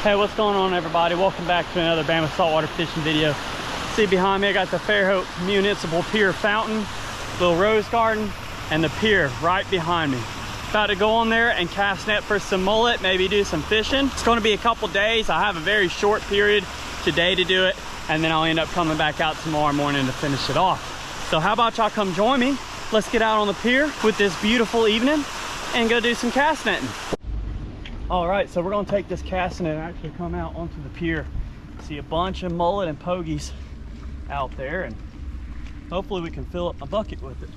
Hey, what's going on, everybody? Welcome back to another Bama saltwater fishing video. See behind me, I got the Fairhope Municipal Pier fountain, little rose garden, and the pier right behind me. About to go on there and cast net for some mullet, maybe do some fishing. It's going to be a couple days. I have a very short period today to do it, and then I'll end up coming back out tomorrow morning to finish it off. So how about y'all come join me? Let's get out on the pier with this beautiful evening and go do some cast netting. All right, so we're gonna take this cast net and actually come out onto the pier. See a bunch of mullet and pogies out there, and hopefully we can fill up my bucket with it.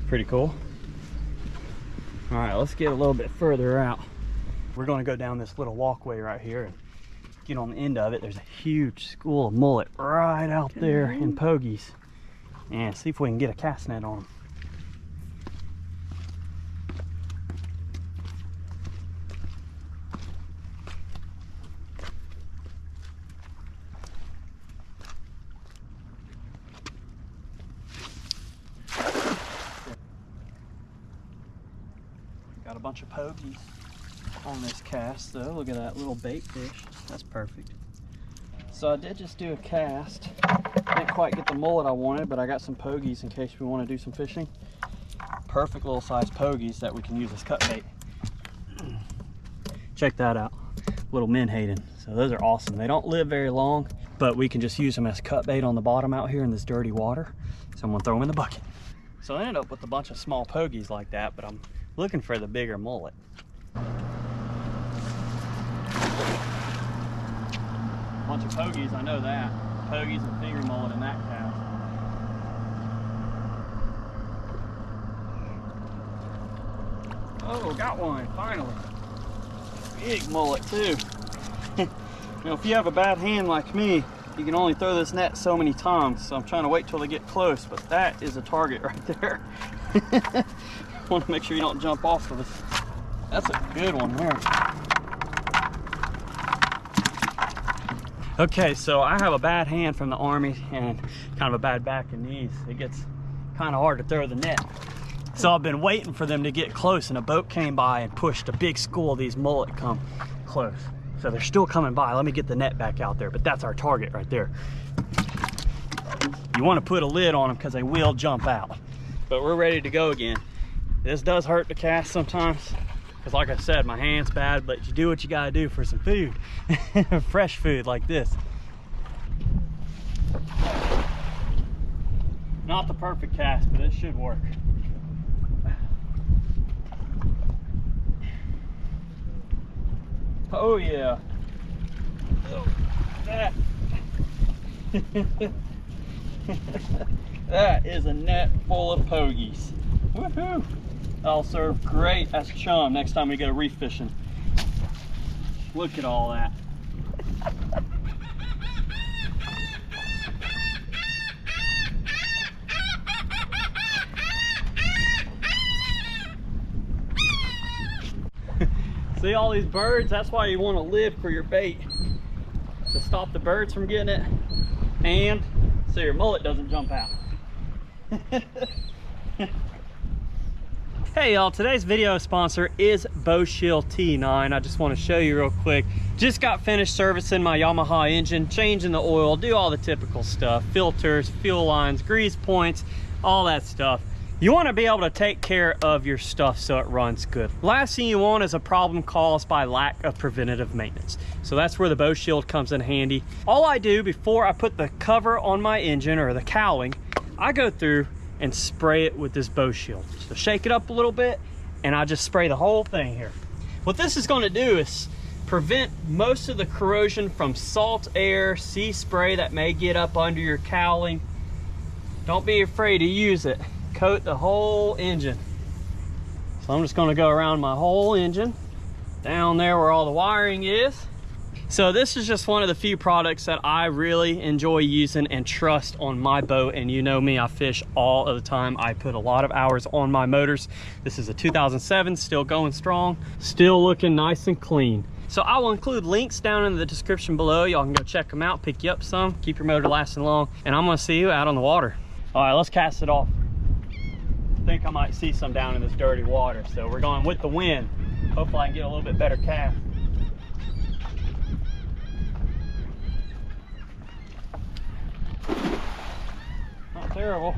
Pretty cool. All right, let's get a little bit further out. We're gonna go down this little walkway right here and get on the end of it. There's a huge school of mullet right out there in pogies, and see if we can get a cast net on them. Got a bunch of pogies on this cast though. Look at that little baitfish. That's perfect. So I did just do a cast. Didn't quite get the mullet I wanted, but I got some pogies in case we want to do some fishing. Perfect little size pogies that we can use as cut bait. Check that out. Little menhaden. So those are awesome. They don't live very long, but we can just use them as cut bait on the bottom out here in this dirty water. So I'm gonna throw them in the bucket. So I ended up with a bunch of small pogies like that, but I'm looking for the bigger mullet. Bunch of pogies, I know that. Pogies and finger mullet in that cast. Oh, got one, finally. Big mullet too. You know, if you have a bad hand like me, you can only throw this net so many times, so I'm trying to wait till they get close, but that is a target right there. Want to make sure you don't jump off of this. That's a good one there. Okay, so I have a bad hand from the Army and kind of a bad back and knees. It gets kind of hard to throw the net. So I've been waiting for them to get close, and a boat came by and pushed a big school of these mullet come close. So they're still coming by. Let me get the net back out there, but that's our target right there. You want to put a lid on them because they will jump out. But we're ready to go again. This does hurt to cast sometimes, because like I said, my hand's bad, but you do what you gotta do for some food. Fresh food like this. Not the perfect cast, but it should work. Oh yeah. Oh, that. That is a net full of pogies. Woohoo! That'll serve great as chum next time we go reef fishing. Look at all that. See all these birds? That's why you want a lid for your bait, to stop the birds from getting it and so your mullet doesn't jump out. Hey y'all, today's video sponsor is Bowshield T9. I just want to show you real quick. Just got finished servicing my Yamaha engine, changing the oil, do all the typical stuff, filters, fuel lines, grease points, all that stuff. You want to be able to take care of your stuff so it runs good. Last thing you want is a problem caused by lack of preventative maintenance. So that's where the Bowshield comes in handy. All I do before I put the cover on my engine or the cowling, I go through and spray it with this Bowshield. So shake it up a little bit and I just spray the whole thing here. What this is going to do is prevent most of the corrosion from salt air, sea spray that may get up under your cowling. Don't be afraid to use it. Coat the whole engine. So I'm just going to go around my whole engine, down there where all the wiring is. So this is just one of the few products that I really enjoy using and trust on my boat. And you know me, I fish all of the time. I put a lot of hours on my motors. This is a 2007, still going strong, still looking nice and clean. So I will include links down in the description below. Y'all can go check them out, pick you up some, keep your motor lasting long. And I'm gonna see you out on the water. All right, let's cast it off. I think I might see some down in this dirty water. So we're going with the wind. Hopefully I can get a little bit better cast. terrible.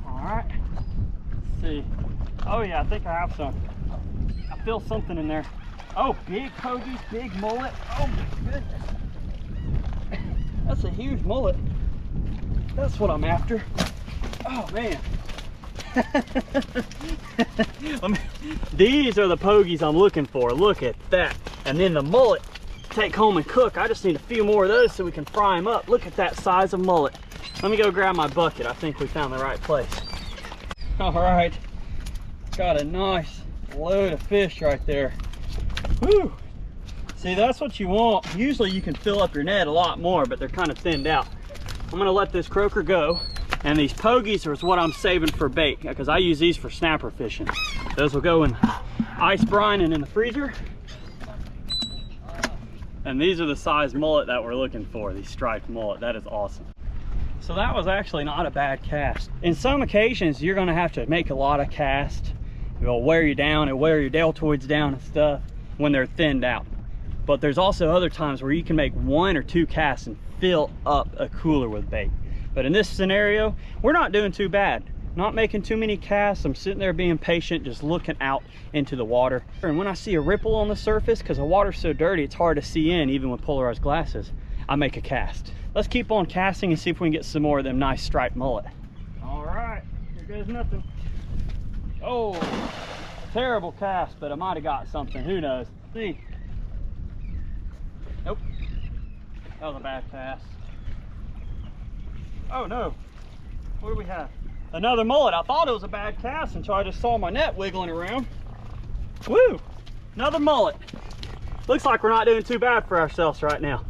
All right, let's see. Oh yeah, I think I have some. I feel something in there. Oh, big pogies, big mullet. Oh my goodness. That's a huge mullet. That's what I'm after. Oh man. These are the pogies I'm looking for. Look at that. And then the mullet, take home and cook. I just need a few more of those so we can fry them up. Look at that size of mullet. Let me go grab my bucket. I think we found the right place. All right, got a nice load of fish right there. Whew. See, that's what you want. Usually you can fill up your net a lot more, but they're kind of thinned out. I'm gonna let this croaker go. And these pogies are what I'm saving for bait, because I use these for snapper fishing. Those will go in ice brine and in the freezer. And these are the size mullet that we're looking for, these striped mullet. That is awesome. So that was actually not a bad cast. In some occasions, you're gonna have to make a lot of casts. It'll wear you down, it'll wear your deltoids down and stuff when they're thinned out. But there's also other times where you can make 1 or 2 casts and fill up a cooler with bait. But in this scenario, we're not doing too bad. Not making too many casts. I'm sitting there being patient, just looking out into the water. And when I see a ripple on the surface, because the water's so dirty, it's hard to see in even with polarized glasses, I make a cast. Let's keep on casting and see if we can get some more of them nice striped mullet. All right, here goes nothing. Oh, terrible cast, but I might have got something, who knows. See. Nope, that was a bad cast. Oh no, what do we have? Another mullet. I thought it was a bad cast until I just saw my net wiggling around. Woo, another mullet. Looks like we're not doing too bad for ourselves right now,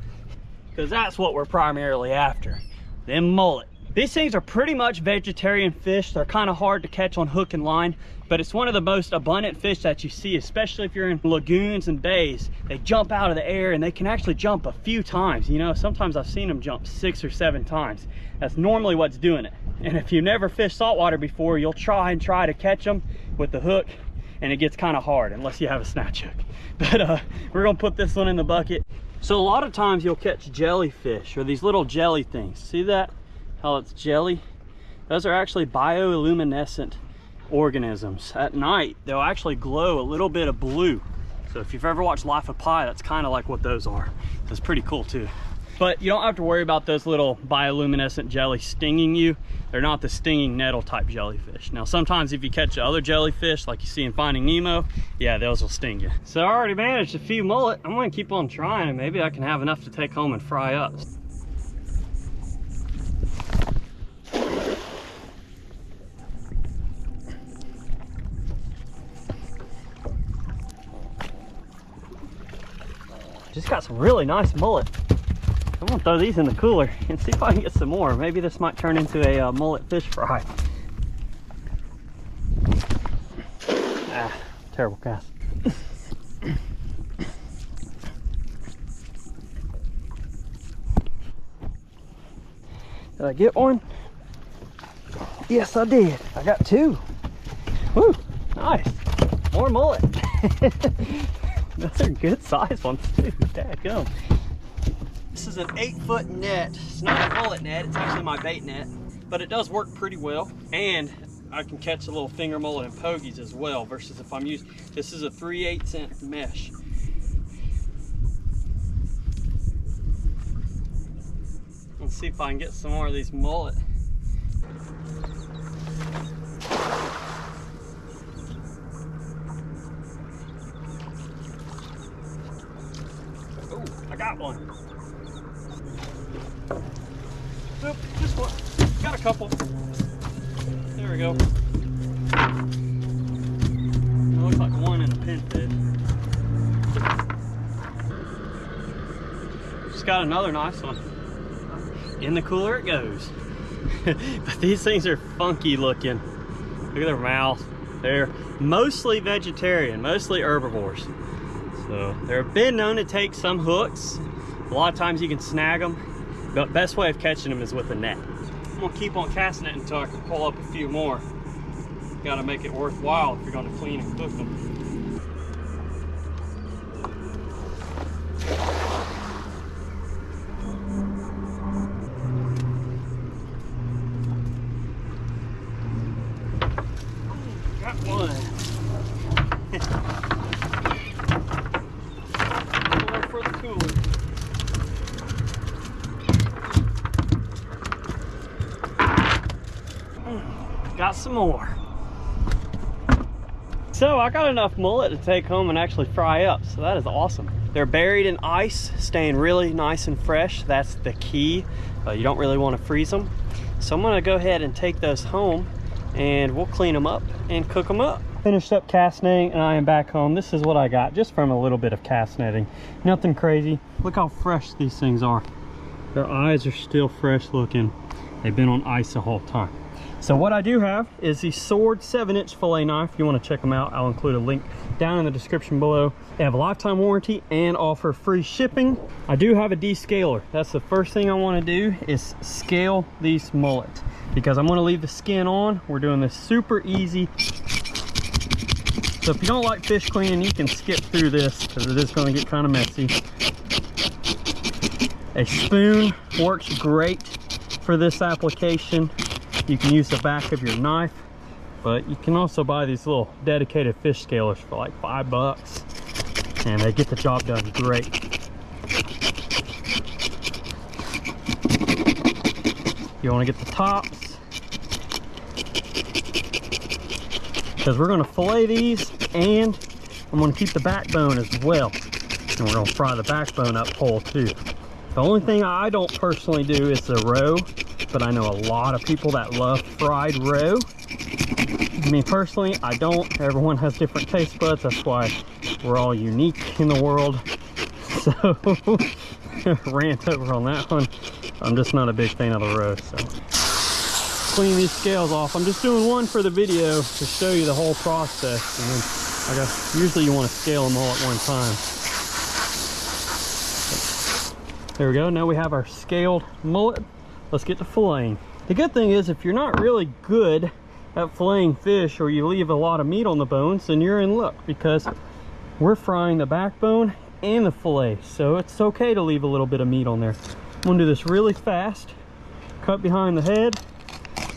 because that's what we're primarily after, them mullet. These things are pretty much vegetarian fish. They're kind of hard to catch on hook and line, but it's one of the most abundant fish that you see, especially if you're in lagoons and bays. They jump out of the air and they can actually jump a few times. You know, sometimes I've seen them jump 6 or 7 times. That's normally what's doing it. And if you never fished saltwater before, you'll try to catch them with the hook, and it gets kind of hard unless you have a snatch hook. But we're gonna put this one in the bucket. So a lot of times you'll catch jellyfish or these little jelly things. See that? How it's jelly? Those are actually bioluminescent organisms. At night, they'll actually glow a little bit of blue. So if you've ever watched Life of Pi, that's kind of like what those are. That's pretty cool too. But you don't have to worry about those little bioluminescent jellies stinging you. They're not the stinging nettle type jellyfish. Now sometimes if you catch other jellyfish like you see in Finding Nemo, yeah, those will sting you. So I already managed a few mullet. I'm gonna keep on trying and maybe I can have enough to take home and fry up. Just got some really nice mullet. I'm gonna throw these in the cooler and see if I can get some more. Maybe this might turn into a mullet fish fry. Ah, terrible cast. Did I get one? Yes, I did. I got 2. Woo, nice. More mullet. Those are good size ones too. Dadgum. This is an 8-foot net. It's not a mullet net, it's actually my bait net, but it does work pretty well. And I can catch a little finger mullet and pogies as well, versus if I'm using, this is a 3/8" mesh. Let's see if I can get some more of these mullet. Oh, I got one. Nope, just one. Got a couple. There we go. It looks like one in a pin fed. Just got another nice one. In the cooler it goes. But these things are funky looking. Look at their mouth. They're mostly vegetarian, mostly herbivores. So they're been known to take some hooks. A lot of times you can snag them, but best way of catching them is with a net. I'm gonna keep on casting it until I can pull up a few more. Gotta make it worthwhile if you're gonna clean and cook them. Got one. More for the cooler. Got some more. So I got enough mullet to take home and actually fry up, so that is awesome. They're buried in ice, staying really nice and fresh. That's the key. You don't really want to freeze them. So I'm gonna go ahead and take those home and we'll clean them up and cook them up. Finished up cast netting and I am back home. This is what I got just from a little bit of cast netting. Nothing crazy. Look how fresh these things are. Their eyes are still fresh looking. They've been on ice the whole time. So what I do have is the Sword 7-inch fillet knife. If you want to check them out, I'll include a link down in the description below. They have a lifetime warranty and offer free shipping. I do have a descaler. That's the first thing I want to do is scale these mullet because I'm going to leave the skin on. We're doing this super easy. So if you don't like fish cleaning, you can skip through this because it is going to get kind of messy. A spoon works great for this application. You can use the back of your knife, but you can also buy these little dedicated fish scalers for like $5 and they get the job done great. You want to get the tops because we're going to fillet these and I'm going to keep the backbone as well, and we're going to fry the backbone up whole too. The only thing I don't personally do is the roe, but I know a lot of people that love fried roe. Me personally, I don't. Everyone has different taste buds. That's why we're all unique in the world. So, rant over on that one. I'm just not a big fan of the roe. So, clean these scales off. I'm just doing one for the video to show you the whole process. And then, I guess, usually you want to scale them all at one time. There we go. Now we have our scaled mullet. Let's get to filleting. The good thing is if you're not really good at filleting fish or you leave a lot of meat on the bones, then you're in luck because we're frying the backbone and the fillet. So it's okay to leave a little bit of meat on there. I'm gonna do this really fast. Cut behind the head,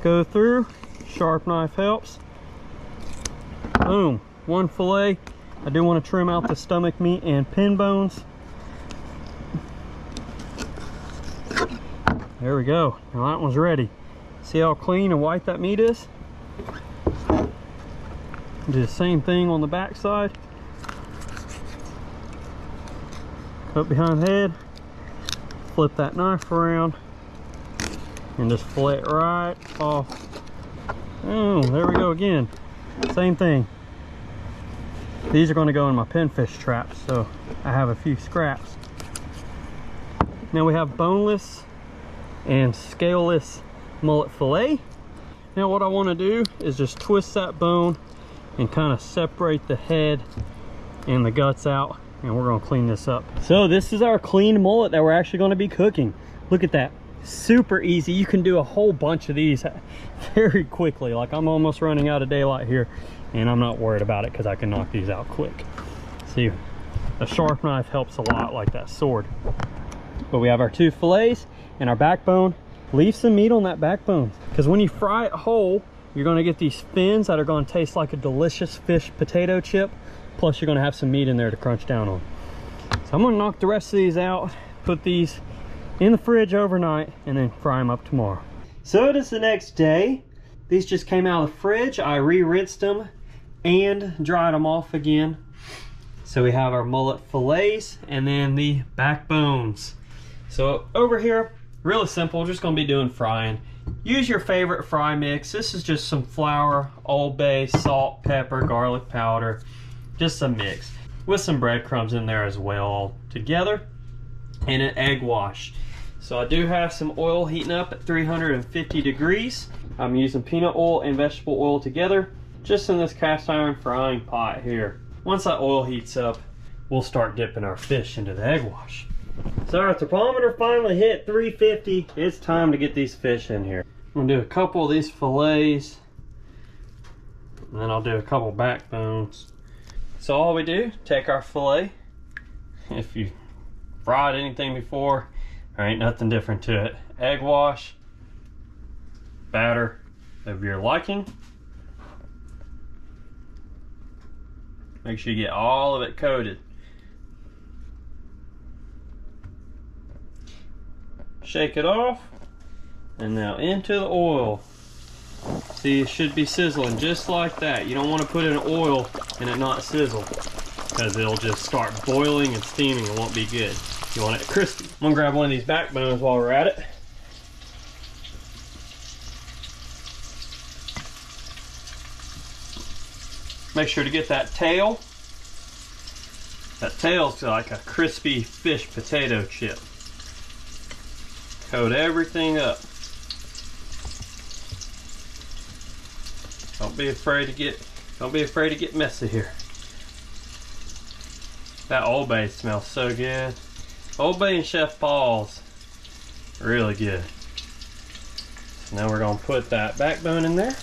go through, sharp knife helps. Boom, one fillet. I do want to trim out the stomach meat and pin bones. There we go. Now that one's ready. See how clean and white that meat is? Do the same thing on the back side. Cut behind the head. Flip that knife around. And just fillet it right off. Oh, there we go again. Same thing. These are going to go in my pinfish traps, so I have a few scraps. Now we have boneless and scaleless mullet fillet. Now what I want to do is just twist that bone and kind of separate the head and the guts out, and we're going to clean this up. So this is our clean mullet that we're actually going to be cooking. Look at that, super easy. You can do a whole bunch of these very quickly. Like I'm almost running out of daylight here and I'm not worried about it because I can knock these out quick. See, a sharp knife helps a lot, like that sword. But we have our two fillets and our backbone. Leave some meat on that backbone because when you fry it whole, you're going to get these fins that are going to taste like a delicious fish potato chip. Plus you're going to have some meat in there to crunch down on. So I'm going to knock the rest of these out, put these in the fridge overnight, and then fry them up tomorrow. So it is the next day. These just came out of the fridge. I re-rinsed them and dried them off again. So we have our mullet fillets and then the backbones. So over here, really simple, just gonna be doing frying. Use your favorite fry mix. This is just some flour, Old Bay, salt, pepper, garlic powder, just a mix with some breadcrumbs in there as well, all together, and an egg wash. So I do have some oil heating up at 350 degrees. I'm using peanut oil and vegetable oil together, just in this cast iron frying pot here. Once that oil heats up, we'll start dipping our fish into the egg wash. So our thermometer finally hit 350. It's time to get these fish in here. I'm gonna do a couple of these fillets, and then I'll do a couple backbones. So all we do, take our fillet. If you fried anything before, there ain't nothing different to it. Egg wash, batter of your liking, Make sure you get all of it coated. Shake it off, and now into the oil. See, it should be sizzling just like that. You don't want to put in oil and it not sizzle, because it'll just start boiling and steaming and won't be good. You want it crispy. I'm gonna grab one of these backbones while we're at it. Make sure to get that tail. That tail's like a crispy fish potato chip. Coat everything up. Don't be afraid to get messy here. That Old Bay smells so good. Old Bay and Chef Paul's, really good. So now we're gonna put that backbone in there.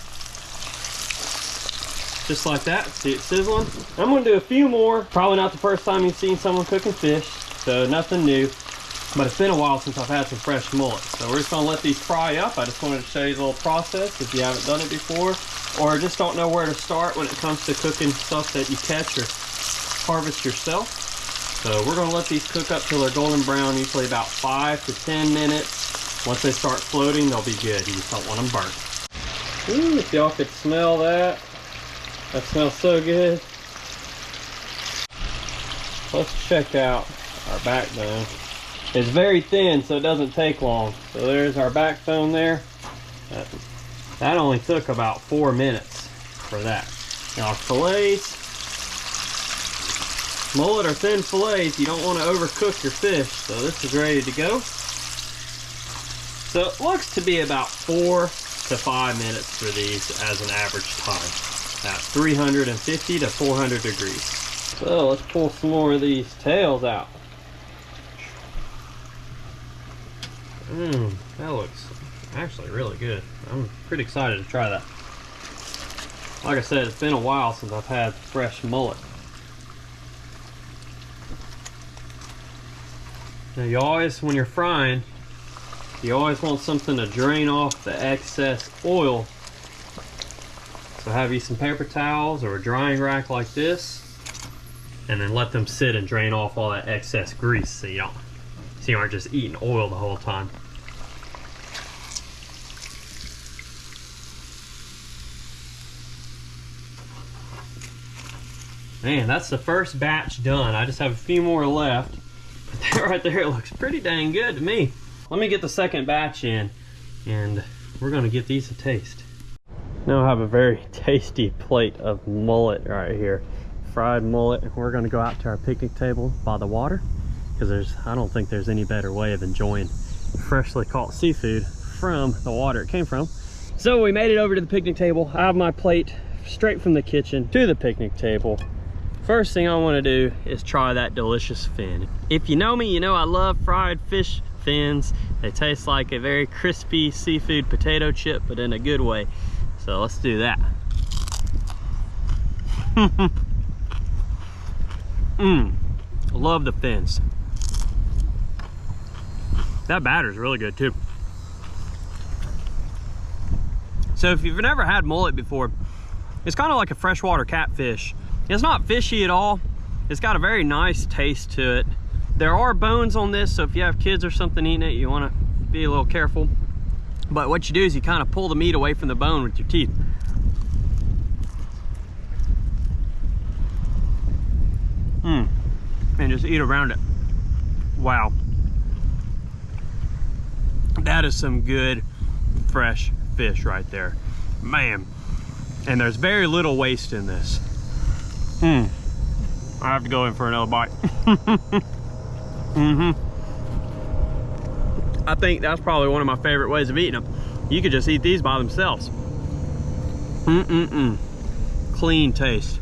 Just like that. See it sizzling? I'm gonna do a few more. Probably not the first time you've seen someone cooking fish, so nothing new. But it's been a while since I've had some fresh mullet. So we're just gonna let these fry up. I just wanted to show you the little process if you haven't done it before, or just don't know where to start when it comes to cooking stuff that you catch or harvest yourself. So we're gonna let these cook up till they're golden brown, usually about 5 to 10 minutes. Once they start floating, they'll be good. You just don't want them burnt. Ooh, if y'all could smell that. That smells so good. Let's check out our backbone. It's very thin, so it doesn't take long. So there's our backbone there. That only took about 4 minutes for that. Now our fillets, mullet or thin fillets, you don't want to overcook your fish. So this is ready to go. So it looks to be about 4 to 5 minutes for these as an average time. At 350 to 400 degrees. So let's pull some more of these tails out. That looks actually really good. I'm pretty excited to try that. Like I said, it's been a while since I've had fresh mullet. Now you always, when you're frying, you always want something to drain off the excess oil. So have you some paper towels or a drying rack like this, and then let them sit and drain off all that excess grease so you aren't just eating oil the whole time. Man, that's the first batch done. I just have a few more left. But that right there looks pretty dang good to me. Let me get the second batch in, and we're gonna get these a taste. Now I have a very tasty plate of mullet right here. Fried mullet. We're gonna go out to our picnic table by the water, because I don't think there's any better way of enjoying freshly caught seafood from the water it came from. So we made it over to the picnic table. I have my plate straight from the kitchen to the picnic table. First thing I want to do is try that delicious fin. If you know me, you know I love fried fish fins. They taste like a very crispy seafood potato chip, but in a good way. So let's do that. Love the fins. That batter's really good too. So if you've never had mullet before, it's kind of like a freshwater catfish. It's not fishy at all. It's got a very nice taste to it. There are bones on this, so if you have kids or something eating it, you want to be a little careful. But what you do is you kind of pull the meat away from the bone with your teeth. And just eat around it. Wow. That is some good fresh fish right there. Man. And there's very little waste in this. I have to go in for another bite. I think that's probably one of my favorite ways of eating them. You could just eat these by themselves. Clean taste.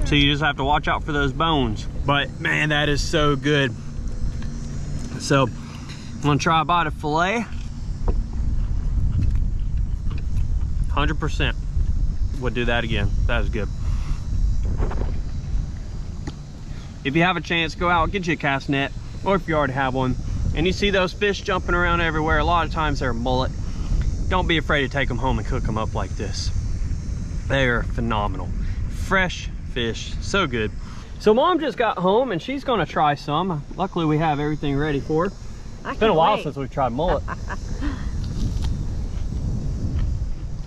So you just have to watch out for those bones. But man, that is so good. So I'm gonna try a bite of filet. 100%. Would do that again. That is good. If you have a chance, go out, get you a cast net, or if you already have one, and you see those fish jumping around everywhere, a lot of times they're mullet. Don't be afraid to take them home and cook them up like this. They are phenomenal. Fresh fish, so good. So mom just got home and she's gonna try some. Luckily we have everything ready for her. It's been a while since we've tried mullet.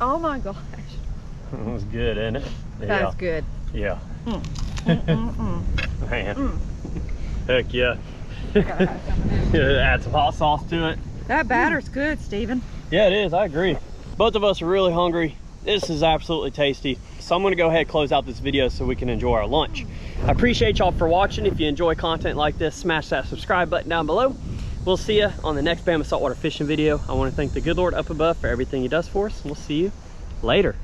Oh my gosh. It was good, isn't it? That was good. Yeah. Man. Heck yeah. Add some hot sauce to it. That batter's good, Steven. Yeah, it is. I agree. Both of us are really hungry. This is absolutely tasty. So I'm gonna go ahead and close out this video so we can enjoy our lunch. I appreciate y'all for watching. If you enjoy content like this, smash that subscribe button down below. We'll see you on the next Bama saltwater fishing video. I want to thank the good Lord up above for everything he does for us. We'll see you later.